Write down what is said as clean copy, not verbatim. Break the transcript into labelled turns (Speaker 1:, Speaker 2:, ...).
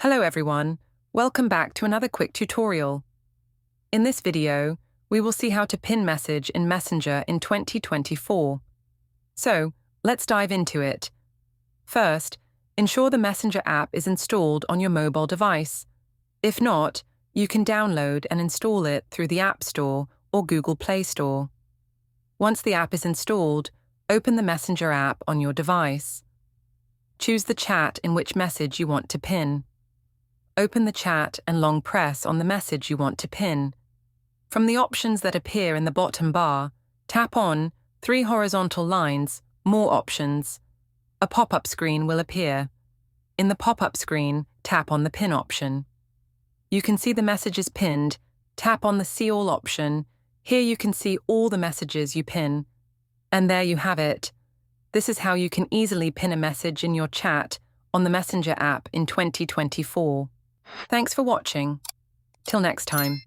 Speaker 1: Hello everyone, welcome back to another quick tutorial. In this video, we will see how to pin message in Messenger in 2024. So, let's dive into it. First, ensure the Messenger app is installed on your mobile device. If not, you can download and install it through the App Store or Google Play Store. Once the app is installed, open the Messenger app on your device. Choose the chat in which message you want to pin. Open the chat and long press on the message you want to pin. From the options that appear in the bottom bar, tap on 3 horizontal lines, More Options. A pop-up screen will appear. In the pop-up screen, tap on the Pin option. You can see the messages pinned. Tap on the See All option. Here you can see all the messages you pin. And there you have it. This is how you can easily pin a message in your chat on the Messenger app in 2024. Thanks for watching. Till next time.